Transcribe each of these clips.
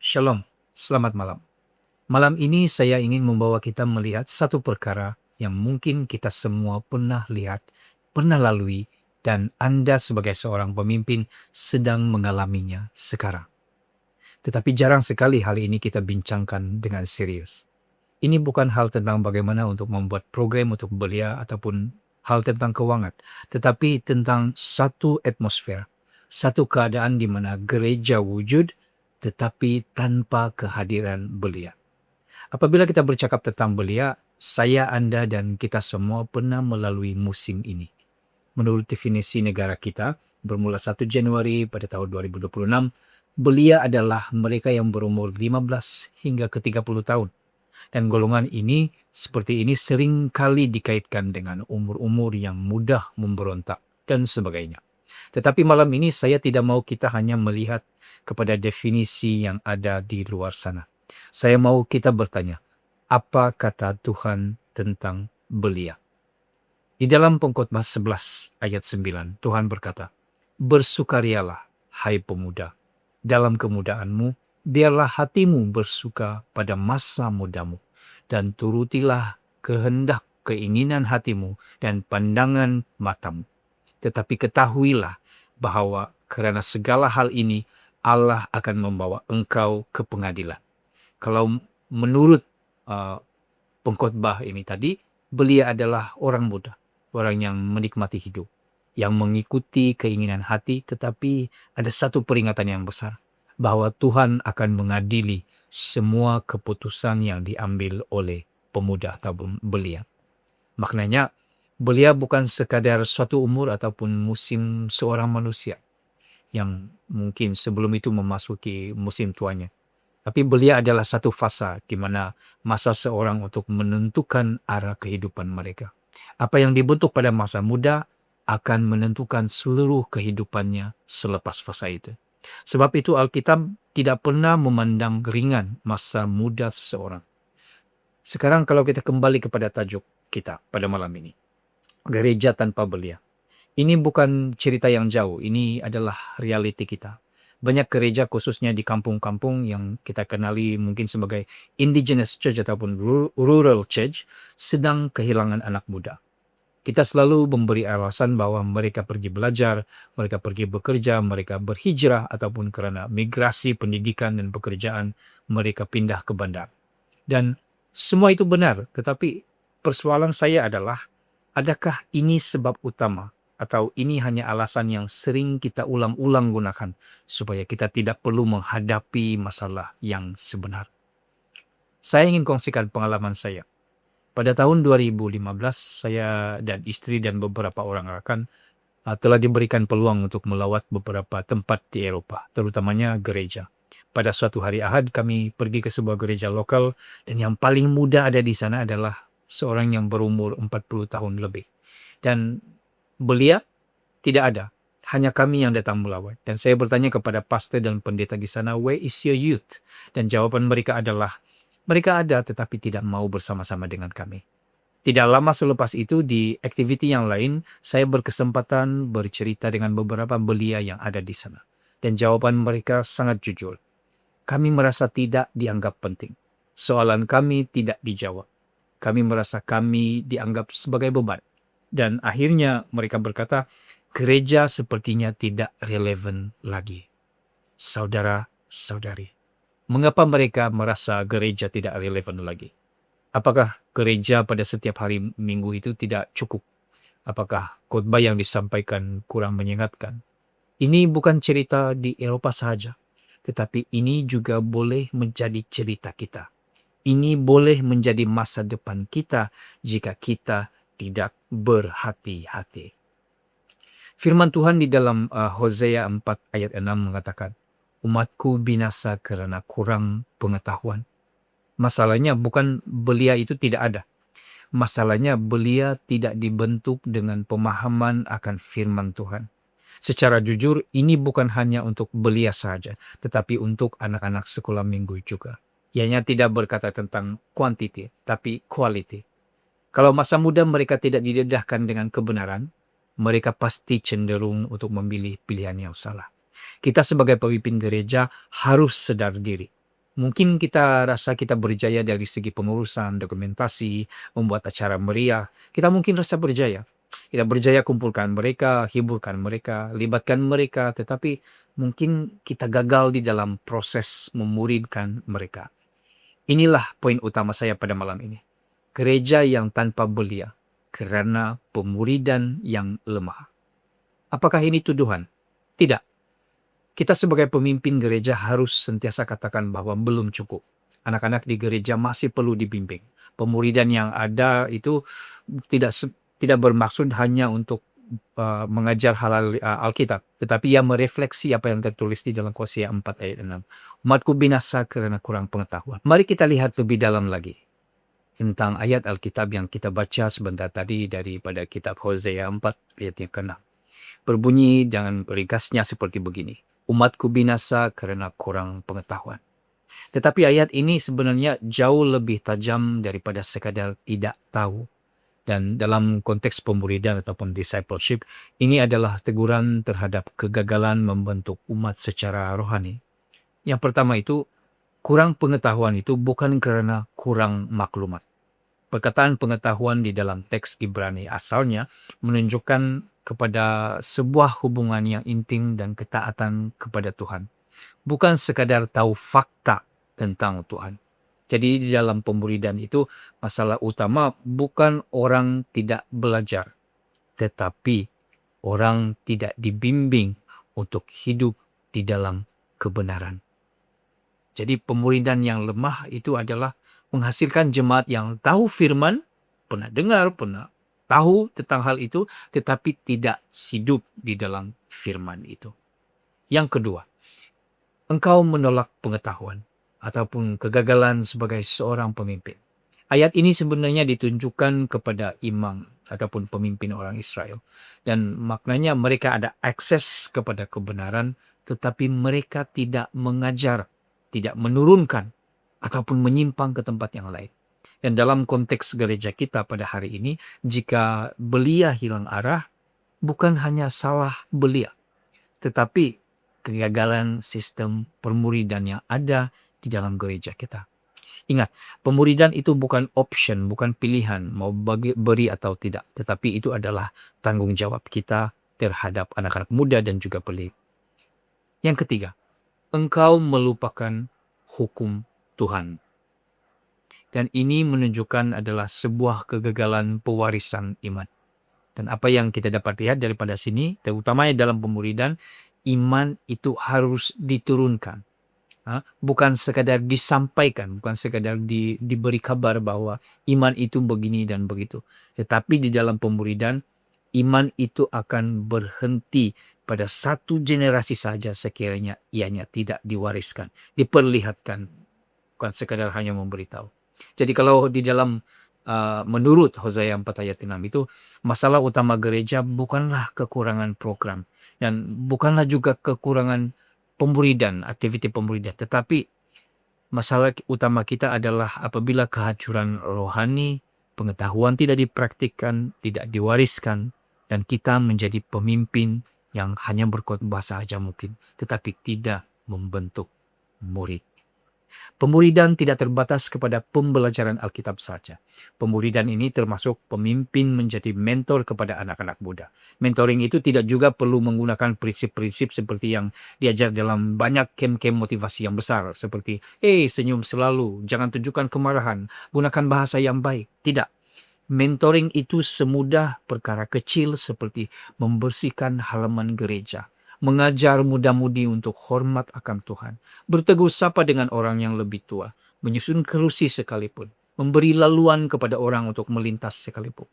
Shalom, selamat malam. Malam ini saya ingin membawa kita melihat satu perkara yang mungkin kita semua pernah lihat, pernah lalui, dan Anda sebagai seorang pemimpin sedang mengalaminya sekarang. Tetapi jarang sekali hal ini kita bincangkan dengan serius. Ini bukan hal tentang bagaimana untuk membuat program untuk belia ataupun hal tentang keuangan, tetapi tentang satu atmosfer, satu keadaan di mana gereja wujud tetapi tanpa kehadiran belia. Apabila kita bercakap tentang belia, saya, Anda, dan kita semua pernah melalui musim ini. Menurut definisi negara kita, bermula 1 Januari pada tahun 2026, belia adalah mereka yang berumur 15 hingga ke 30 tahun. Dan golongan ini seperti ini sering kali dikaitkan dengan umur-umur yang mudah memberontak dan sebagainya. Tetapi malam ini saya tidak mau kita hanya melihat kepada definisi yang ada di luar sana. Saya mau kita bertanya, apa kata Tuhan tentang belia? Di dalam Pengkhotbah 11 ayat 9, Tuhan berkata, "Bersukarialah, hai pemuda, dalam kemudaanmu, biarlah hatimu bersuka pada masa mudamu, dan turutilah kehendak keinginan hatimu dan pandangan matamu. Tetapi ketahuilah bahwa karena segala hal ini, Allah akan membawa engkau ke pengadilan." Kalau menurut uh, pengkhotbah ini tadi, belia adalah orang muda, orang yang menikmati hidup, yang mengikuti keinginan hati, tetapi ada satu peringatan yang besar, bahwa Tuhan akan mengadili semua keputusan yang diambil oleh pemuda atau belia. Maknanya, belia bukan sekadar suatu umur ataupun musim seorang manusia yang mungkin sebelum itu memasuki musim tuanya. Tapi belia adalah satu fasa di mana masa seorang untuk menentukan arah kehidupan mereka. Apa yang dibentuk pada masa muda akan menentukan seluruh kehidupannya selepas fasa itu. Sebab itu Alkitab tidak pernah memandang ringan masa muda seseorang. Sekarang kalau kita kembali kepada tajuk kita pada malam ini. Gereja tanpa belia. Ini bukan cerita yang jauh, ini adalah realiti kita. Banyak gereja khususnya di kampung-kampung yang kita kenali mungkin sebagai indigenous church ataupun rural church sedang kehilangan anak muda. Kita selalu memberi alasan bahwa mereka pergi belajar, mereka pergi bekerja, mereka berhijrah ataupun karena migrasi pendidikan dan pekerjaan mereka pindah ke bandar. Dan semua itu benar, tetapi persoalan saya adalah adakah ini sebab utama? Atau ini hanya alasan yang sering kita ulang-ulang gunakan supaya kita tidak perlu menghadapi masalah yang sebenar. Saya ingin kongsikan pengalaman saya. Pada tahun 2015, saya dan istri dan beberapa orang rekan telah diberikan peluang untuk melawat beberapa tempat di Eropa, terutamanya gereja. Pada suatu hari Ahad, kami pergi ke sebuah gereja lokal dan yang paling muda ada di sana adalah seorang yang berumur 40 tahun lebih. Dan belia tidak ada, hanya kami yang datang melawat. Dan saya bertanya kepada pastor dan pendeta di sana, "Where is your youth?" Dan jawaban mereka adalah, mereka ada tetapi tidak mau bersama-sama dengan kami. Tidak lama selepas itu di aktiviti yang lain, saya berkesempatan bercerita dengan beberapa belia yang ada di sana. Dan jawaban mereka sangat jujur. Kami merasa tidak dianggap penting. Soalan kami tidak dijawab. Kami merasa kami dianggap sebagai beban. Dan akhirnya mereka berkata, gereja sepertinya tidak relevan lagi. Saudara-saudari, mengapa mereka merasa gereja tidak relevan lagi? Apakah gereja pada setiap hari minggu itu tidak cukup? Apakah khotbah yang disampaikan kurang menyengatkan? Ini bukan cerita di Eropa saja, tetapi ini juga boleh menjadi cerita kita. Ini boleh menjadi masa depan kita jika kita tidak berhati-hati. Firman Tuhan di dalam Hosea 4 ayat 6 mengatakan, "Umatku binasa karena kurang pengetahuan." Masalahnya bukan belia itu tidak ada. Masalahnya belia tidak dibentuk dengan pemahaman akan firman Tuhan. Secara jujur, ini bukan hanya untuk belia saja, tetapi untuk anak-anak sekolah minggu juga. Ianya tidak berkata tentang quantity, tapi quality. Kalau masa muda mereka tidak didedahkan dengan kebenaran, mereka pasti cenderung untuk memilih pilihan yang salah. Kita sebagai pemimpin gereja harus sadar diri. Mungkin kita rasa kita berjaya dari segi pengurusan, dokumentasi, membuat acara meriah. Kita mungkin rasa berjaya. Kita berjaya kumpulkan mereka, hiburkan mereka, libatkan mereka, tetapi mungkin kita gagal di dalam proses memuridkan mereka. Inilah poin utama saya pada malam ini. Gereja yang tanpa belia karena pemuridan yang lemah. Apakah ini tuduhan? Tidak. Kita sebagai pemimpin gereja harus sentiasa katakan bahwa belum cukup. Anak-anak di gereja masih perlu dibimbing. Pemuridan yang ada itu tidak tidak bermaksud hanya untuk mengajar hal Alkitab, tetapi ia merefleksi apa yang tertulis di dalam Hosea 4 ayat 6. Umatku binasa karena kurang pengetahuan. Mari kita lihat lebih dalam lagi tentang ayat Alkitab yang kita baca sebentar tadi daripada kitab Hosea 4 ayat yang ke-6. Berbunyi dengan ringkasnya seperti begini. Umatku binasa karena kurang pengetahuan. Tetapi ayat ini sebenarnya jauh lebih tajam daripada sekadar tidak tahu. Dan dalam konteks pemuridan ataupun discipleship, ini adalah teguran terhadap kegagalan membentuk umat secara rohani. Yang pertama itu, kurang pengetahuan itu bukan karena kurang maklumat. Perkataan pengetahuan di dalam teks Ibrani asalnya menunjukkan kepada sebuah hubungan yang intim dan ketaatan kepada Tuhan. Bukan sekadar tahu fakta tentang Tuhan. Jadi di dalam pemuridan itu masalah utama bukan orang tidak belajar, tetapi orang tidak dibimbing untuk hidup di dalam kebenaran. Jadi pemuridan yang lemah itu adalah menghasilkan jemaat yang tahu firman, pernah dengar, pernah tahu tentang hal itu, tetapi tidak hidup di dalam firman itu. Yang kedua, engkau menolak pengetahuan ataupun kegagalan sebagai seorang pemimpin. Ayat ini sebenarnya ditunjukkan kepada imam ataupun pemimpin orang Israel. Dan maknanya mereka ada akses kepada kebenaran, tetapi mereka tidak mengajar, tidak menurunkan, ataupun menyimpang ke tempat yang lain. Dan dalam konteks gereja kita pada hari ini, jika belia hilang arah, bukan hanya salah belia, tetapi kegagalan sistem permuridan yang ada di dalam gereja kita. Ingat, pemuridan itu bukan option, bukan pilihan mau beri atau tidak, tetapi itu adalah tanggung jawab kita terhadap anak-anak muda dan juga pelik. Yang ketiga, engkau melupakan hukum Tuhan. Dan ini menunjukkan adalah sebuah kegagalan pewarisan iman. Dan apa yang kita dapat lihat daripada sini, terutamanya dalam pemuridan, iman itu harus diturunkan. Bukan sekadar disampaikan, bukan sekadar diberi kabar bahwa iman itu begini dan begitu. Tetapi di dalam pemuridan, iman itu akan berhenti pada satu generasi saja sekiranya ianya tidak diwariskan, diperlihatkan, bukan sekadar hanya memberitahu. Jadi kalau di dalam menurut Hosea 4 ayat 6 itu, masalah utama gereja bukanlah kekurangan program dan bukanlah juga kekurangan pemuridan, aktiviti pemuridan, tetapi masalah utama kita adalah apabila kehancuran rohani, pengetahuan tidak dipraktikkan, tidak diwariskan, dan kita menjadi pemimpin yang hanya berkhotbah saja mungkin, tetapi tidak membentuk murid. Pemuridan tidak terbatas kepada pembelajaran Alkitab saja. Pemuridan ini termasuk pemimpin menjadi mentor kepada anak-anak muda. Mentoring itu tidak juga perlu menggunakan prinsip-prinsip seperti yang diajar dalam banyak kem-kem motivasi yang besar. Seperti, senyum selalu, jangan tunjukkan kemarahan, gunakan bahasa yang baik. Tidak. Mentoring itu semudah perkara kecil seperti membersihkan halaman gereja, mengajar muda-mudi untuk hormat akan Tuhan, bertegur sapa dengan orang yang lebih tua, menyusun kerusi sekalipun, memberi laluan kepada orang untuk melintas sekalipun.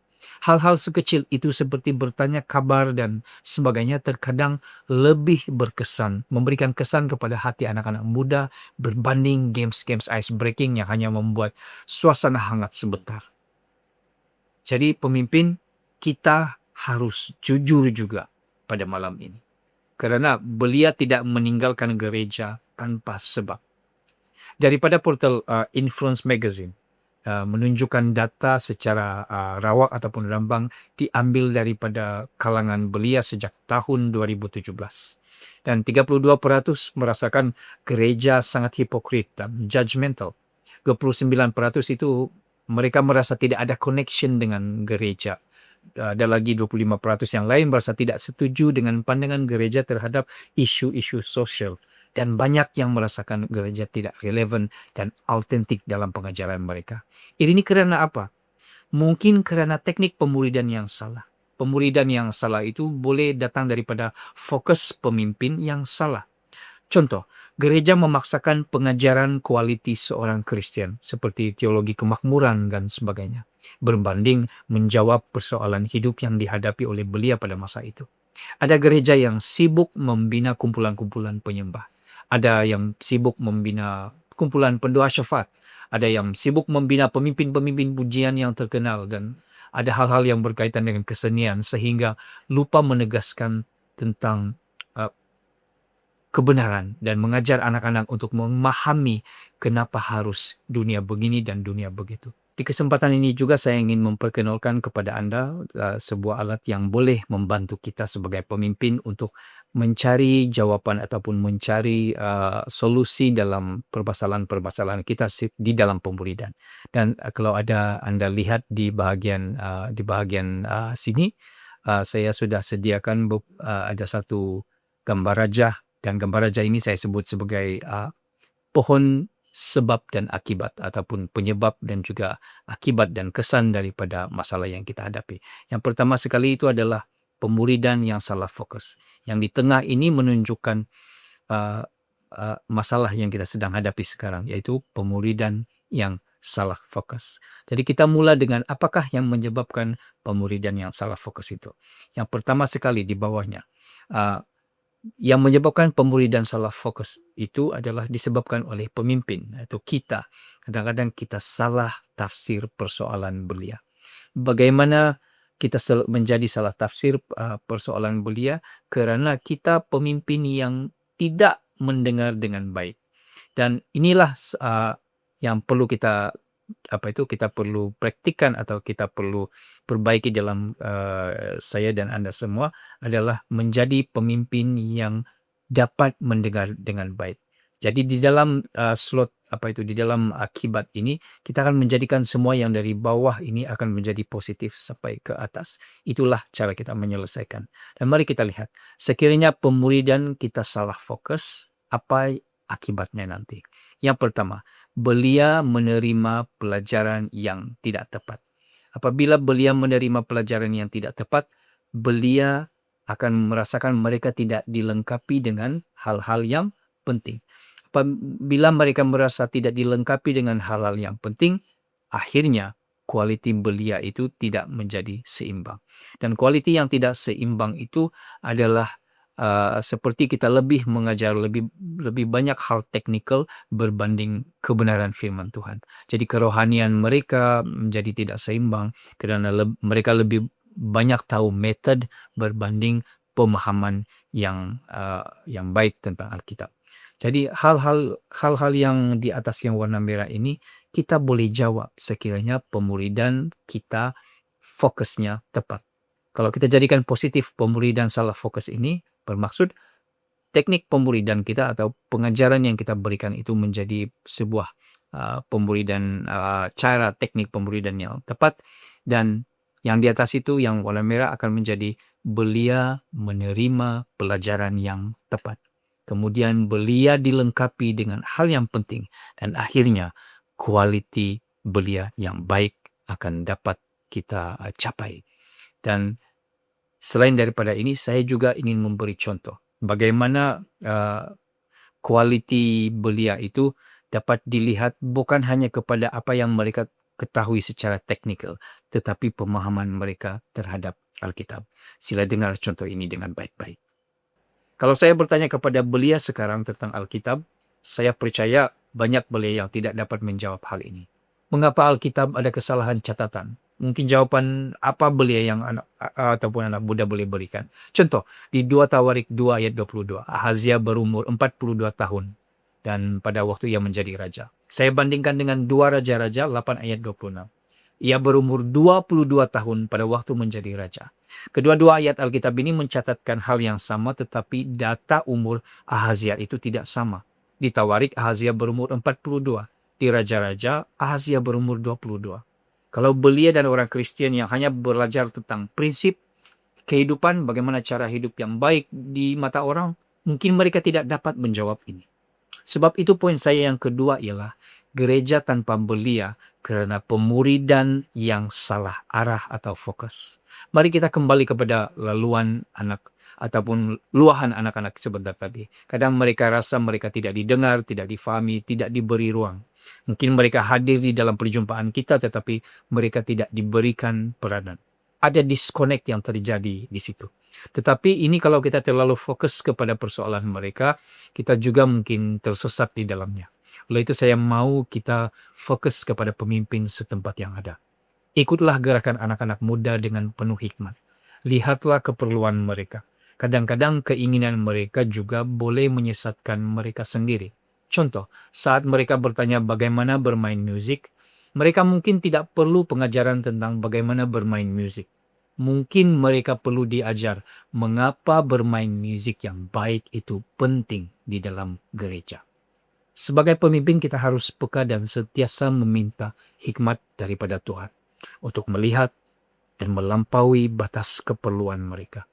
Hal-hal sekecil itu seperti bertanya kabar dan sebagainya terkadang lebih berkesan, memberikan kesan kepada hati anak-anak muda berbanding games-games ice breaking yang hanya membuat suasana hangat sebentar. Jadi pemimpin kita harus jujur juga pada malam ini. Karena belia tidak meninggalkan gereja tanpa sebab. Daripada portal Influence Magazine, menunjukkan data secara rawak ataupun rambang diambil daripada kalangan belia sejak tahun 2017. Dan 32% merasakan gereja sangat hipokrit dan judgmental. 29% itu mereka merasa tidak ada connection dengan gereja. Ada lagi 25% yang lain merasa tidak setuju dengan pandangan gereja terhadap isu-isu sosial. Dan banyak yang merasakan gereja tidak relevan dan autentik dalam pengajaran mereka. Ini karena apa? Mungkin karena teknik pemuridan yang salah. Pemuridan yang salah itu boleh datang daripada fokus pemimpin yang salah. Contoh, gereja memaksakan pengajaran kualiti seorang Kristen seperti teologi kemakmuran dan sebagainya, berbanding menjawab persoalan hidup yang dihadapi oleh belia pada masa itu. Ada gereja yang sibuk membina kumpulan-kumpulan penyembah. Ada yang sibuk membina kumpulan pendoa syafaat. Ada yang sibuk membina pemimpin-pemimpin pujian yang terkenal, dan ada hal-hal yang berkaitan dengan kesenian sehingga lupa menegaskan tentang kebenaran dan mengajar anak-anak untuk memahami kenapa harus dunia begini dan dunia begitu. Di kesempatan ini juga saya ingin memperkenalkan kepada Anda sebuah alat yang boleh membantu kita sebagai pemimpin untuk mencari jawaban ataupun mencari solusi dalam permasalahan-permasalahan kita di dalam pemuridan. Dan kalau ada Anda lihat di bahagian sini, saya sudah sediakan ada satu gambar raja. Dan gambar raja ini saya sebut sebagai pohon sebab dan akibat ataupun penyebab dan juga akibat dan kesan daripada masalah yang kita hadapi. Yang pertama sekali itu adalah pemuridan yang salah fokus. Yang di tengah ini menunjukkan masalah yang kita sedang hadapi sekarang, yaitu pemuridan yang salah fokus. Jadi kita mula dengan apakah yang menyebabkan pemuridan yang salah fokus itu. Yang pertama sekali di bawahnya, yang menyebabkan pemuridan salah fokus itu adalah disebabkan oleh pemimpin atau kita. Kadang-kadang kita salah tafsir persoalan belia. Bagaimana kita menjadi salah tafsir persoalan belia? Kerana kita pemimpin yang tidak mendengar dengan baik. Dan inilah yang perlu kita perlu praktikkan atau kita perlu perbaiki dalam saya dan Anda semua, adalah menjadi pemimpin yang dapat mendengar dengan baik. Jadi di dalam di dalam akibat ini kita akan menjadikan semua yang dari bawah ini akan menjadi positif sampai ke atas. Itulah cara kita menyelesaikan. Dan mari kita lihat, sekiranya pemuridan kita salah fokus, apa akibatnya nanti? Yang pertama, belia menerima pelajaran yang tidak tepat. Apabila belia menerima pelajaran yang tidak tepat, belia akan merasakan mereka tidak dilengkapi dengan hal-hal yang penting. Apabila mereka merasa tidak dilengkapi dengan hal-hal yang penting, akhirnya kualiti belia itu tidak menjadi seimbang. Dan kualiti yang tidak seimbang itu adalah seperti kita lebih mengajar lebih banyak hal teknikal berbanding kebenaran firman Tuhan. Jadi kerohanian mereka menjadi tidak seimbang kerana mereka lebih banyak tahu metode berbanding pemahaman yang baik tentang Alkitab. Jadi hal-hal yang di atas yang warna merah ini kita boleh jawab sekiranya pemuridan kita fokusnya tepat. Kalau kita jadikan positif pemuridan salah fokus ini, bermaksud teknik pemuridan kita atau pengajaran yang kita berikan itu menjadi sebuah pemuridan, cara teknik pemuridan yang tepat. Dan yang di atas itu yang warna merah akan menjadi belia menerima pelajaran yang tepat. Kemudian belia dilengkapi dengan hal yang penting, dan akhirnya kualiti belia yang baik akan dapat kita capai. Dan selain daripada ini, saya juga ingin memberi contoh bagaimana kualiti belia itu dapat dilihat bukan hanya kepada apa yang mereka ketahui secara teknikal, tetapi pemahaman mereka terhadap Alkitab. Sila dengar contoh ini dengan baik-baik. Kalau saya bertanya kepada belia sekarang tentang Alkitab, saya percaya banyak belia yang tidak dapat menjawab hal ini. Mengapa Alkitab ada kesalahan catatan? Mungkin jawaban apa belia yang anak ataupun anak muda boleh berikan. Contoh, di 2 Tawarik 2 ayat 22, Ahazia berumur 42 tahun dan pada waktu ia menjadi raja. Saya bandingkan dengan 2 Raja-Raja 8 ayat 26. Ia berumur 22 tahun pada waktu menjadi raja. Kedua-dua ayat Alkitab ini mencatatkan hal yang sama, tetapi data umur Ahazia itu tidak sama. Di Tawarik, Ahazia berumur 42. Di Raja-Raja, Ahazia berumur 22. Kalau belia dan orang Kristen yang hanya belajar tentang prinsip kehidupan, bagaimana cara hidup yang baik di mata orang, mungkin mereka tidak dapat menjawab ini. Sebab itu poin saya yang kedua ialah gereja tanpa belia karena pemuridan yang salah arah atau fokus. Mari kita kembali kepada laluan anak ataupun luahan anak-anak sebentar tadi. Kadang mereka rasa mereka tidak didengar, tidak difahami, tidak diberi ruang. Mungkin mereka hadir di dalam perjumpaan kita tetapi mereka tidak diberikan peranan. Ada disconnect yang terjadi di situ. Tetapi ini kalau kita terlalu fokus kepada persoalan mereka, kita juga mungkin tersesat di dalamnya. Oleh itu saya mau kita fokus kepada pemimpin setempat yang ada. Ikutlah gerakan anak-anak muda dengan penuh hikmat. Lihatlah keperluan mereka. Kadang-kadang keinginan mereka juga boleh menyesatkan mereka sendiri. Contoh, saat mereka bertanya bagaimana bermain musik, mereka mungkin tidak perlu pengajaran tentang bagaimana bermain musik. Mungkin mereka perlu diajar mengapa bermain musik yang baik itu penting di dalam gereja. Sebagai pemimpin kita harus peka dan sentiasa meminta hikmat daripada Tuhan untuk melihat dan melampaui batas keperluan mereka.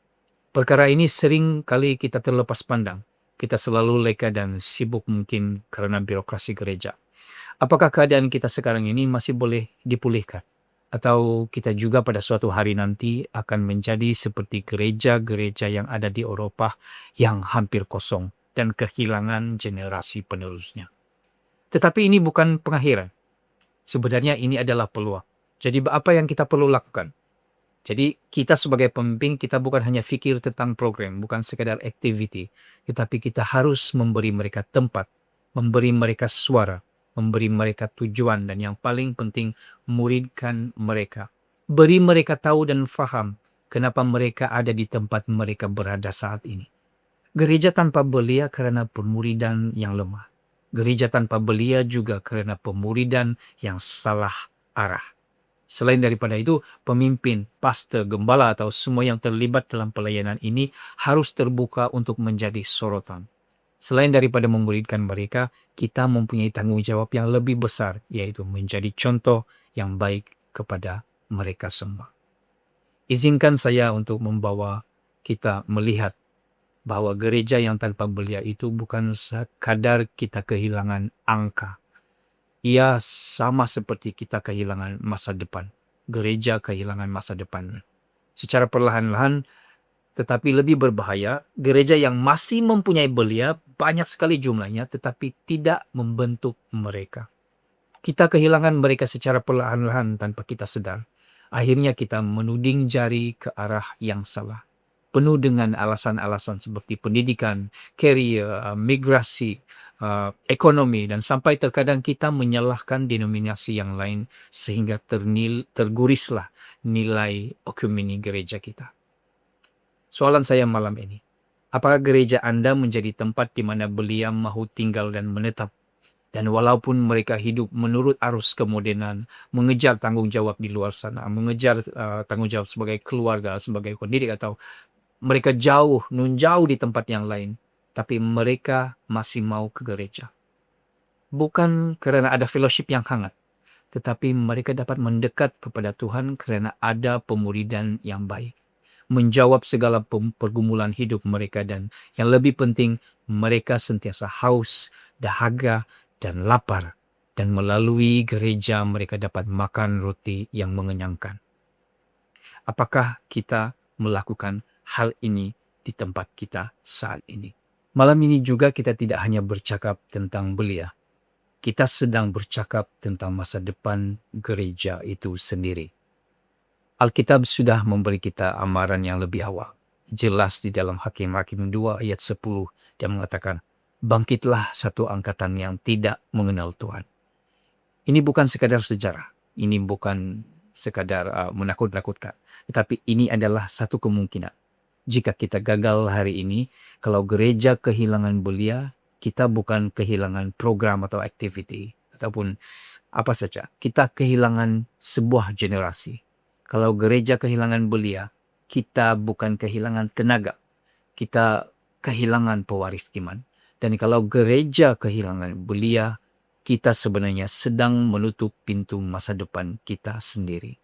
Perkara ini sering kali kita terlepas pandang. Kita selalu leka dan sibuk mungkin karena birokrasi gereja. Apakah keadaan kita sekarang ini masih boleh dipulihkan? Atau kita juga pada suatu hari nanti akan menjadi seperti gereja-gereja yang ada di Eropa yang hampir kosong dan kehilangan generasi penerusnya. Tetapi ini bukan pengakhiran. Sebenarnya ini adalah peluang. Jadi apa yang kita perlu lakukan? Jadi kita sebagai pemimpin, kita bukan hanya fikir tentang program, bukan sekadar activity, tetapi kita harus memberi mereka tempat, memberi mereka suara, memberi mereka tujuan, dan yang paling penting, muridkan mereka. Beri mereka tahu dan faham kenapa mereka ada di tempat mereka berada saat ini. Gereja tanpa belia karena pemuridan yang lemah. Gereja tanpa belia juga karena pemuridan yang salah arah. Selain daripada itu, pemimpin, pastor, gembala atau semua yang terlibat dalam pelayanan ini harus terbuka untuk menjadi sorotan. Selain daripada memuridkan mereka, kita mempunyai tanggung jawab yang lebih besar, yaitu menjadi contoh yang baik kepada mereka semua. Izinkan saya untuk membawa kita melihat bahwa gereja yang tanpa belia itu bukan sekadar kita kehilangan angka. Ia sama seperti kita kehilangan masa depan. Gereja kehilangan masa depan. Secara perlahan-lahan, tetapi lebih berbahaya, gereja yang masih mempunyai belia banyak sekali jumlahnya tetapi tidak membentuk mereka. Kita kehilangan mereka secara perlahan-lahan tanpa kita sadar. Akhirnya kita menuding jari ke arah yang salah. Penuh dengan alasan-alasan seperti pendidikan, career, migrasi, ekonomi, dan sampai terkadang kita menyalahkan denominasi yang lain sehingga tergurislah nilai okumeni gereja kita. Soalan saya malam ini, apakah gereja Anda menjadi tempat di mana belia mahu tinggal dan menetap? Dan walaupun mereka hidup menurut arus kemodernan, mengejar tanggung jawab di luar sana, mengejar tanggung jawab sebagai keluarga, sebagai pendidik, atau mereka jauh di tempat yang lain, tapi mereka masih mau ke gereja. Bukan karena ada fellowship yang hangat, tetapi mereka dapat mendekat kepada Tuhan karena ada pemuridan yang baik. Menjawab segala pergumulan hidup mereka, dan yang lebih penting, mereka sentiasa haus, dahaga, dan lapar. Dan melalui gereja mereka dapat makan roti yang mengenyangkan. Apakah kita melakukan hal ini di tempat kita saat ini? Malam ini juga kita tidak hanya bercakap tentang belia. Kita sedang bercakap tentang masa depan gereja itu sendiri. Alkitab sudah memberi kita amaran yang lebih awal. Jelas di dalam Hakim-Hakim 2 ayat 10, dia mengatakan, bangkitlah satu angkatan yang tidak mengenal Tuhan. Ini bukan sekadar sejarah. Ini bukan sekadar menakut-nakutkan. Tetapi ini adalah satu kemungkinan. Jika kita gagal hari ini, kalau gereja kehilangan belia, kita bukan kehilangan program atau activity ataupun apa saja. Kita kehilangan sebuah generasi. Kalau gereja kehilangan belia, kita bukan kehilangan tenaga. Kita kehilangan pewaris iman. Dan kalau gereja kehilangan belia, kita sebenarnya sedang menutup pintu masa depan kita sendiri.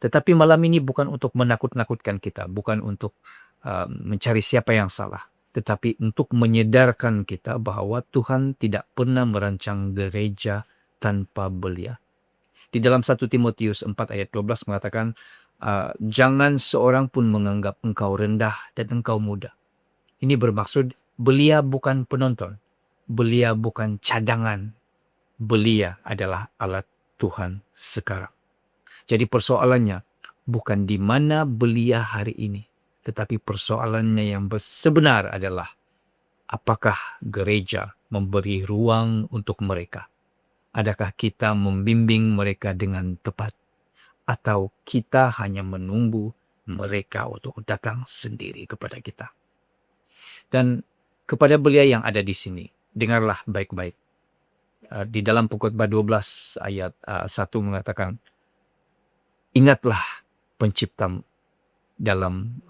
Tetapi malam ini bukan untuk menakut-nakutkan kita, bukan untuk mencari siapa yang salah, tetapi untuk menyedarkan kita bahwa Tuhan tidak pernah merancang gereja tanpa belia. Di dalam 1 Timotius 4 ayat 12 mengatakan, jangan seorang pun menganggap engkau rendah dan engkau muda. Ini bermaksud belia bukan penonton, belia bukan cadangan, belia adalah alat Tuhan sekarang. Jadi persoalannya bukan di mana belia hari ini, tetapi persoalannya yang sebenar adalah apakah gereja memberi ruang untuk mereka? Adakah kita membimbing mereka dengan tepat? Atau kita hanya menunggu mereka untuk datang sendiri kepada kita? Dan kepada belia yang ada di sini, dengarlah baik-baik. Di dalam Pengkhotbah 12 ayat 1 mengatakan, ingatlah penciptamu dalam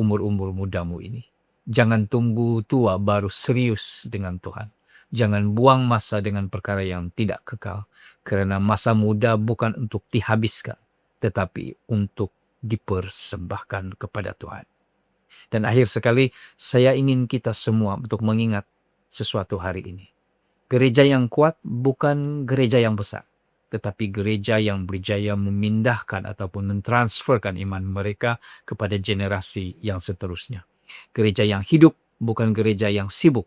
umur-umur mudamu ini. Jangan tunggu tua baru serius dengan Tuhan. Jangan buang masa dengan perkara yang tidak kekal. Karena masa muda bukan untuk dihabiskan, tetapi untuk dipersembahkan kepada Tuhan. Dan akhir sekali, saya ingin kita semua untuk mengingat sesuatu hari ini. Gereja yang kuat bukan gereja yang besar, tetapi gereja yang berjaya memindahkan ataupun mentransferkan iman mereka kepada generasi yang seterusnya. Gereja yang hidup bukan gereja yang sibuk,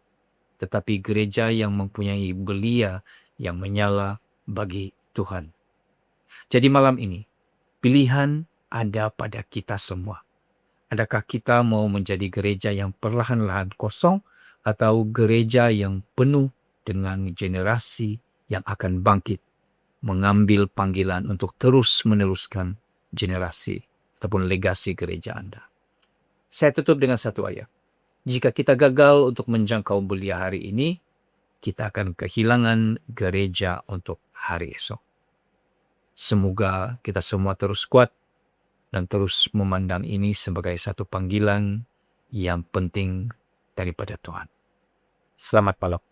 tetapi gereja yang mempunyai belia yang menyala bagi Tuhan. Jadi malam ini, pilihan ada pada kita semua. Adakah kita mau menjadi gereja yang perlahan-lahan kosong atau gereja yang penuh dengan generasi yang akan bangkit, mengambil panggilan untuk terus meneruskan generasi ataupun legasi gereja Anda. Saya tutup dengan satu ayat. Jika kita gagal untuk menjangkau belia hari ini, kita akan kehilangan gereja untuk hari esok. Semoga kita semua terus kuat dan terus memandang ini sebagai satu panggilan yang penting daripada Tuhan. Selamat malam.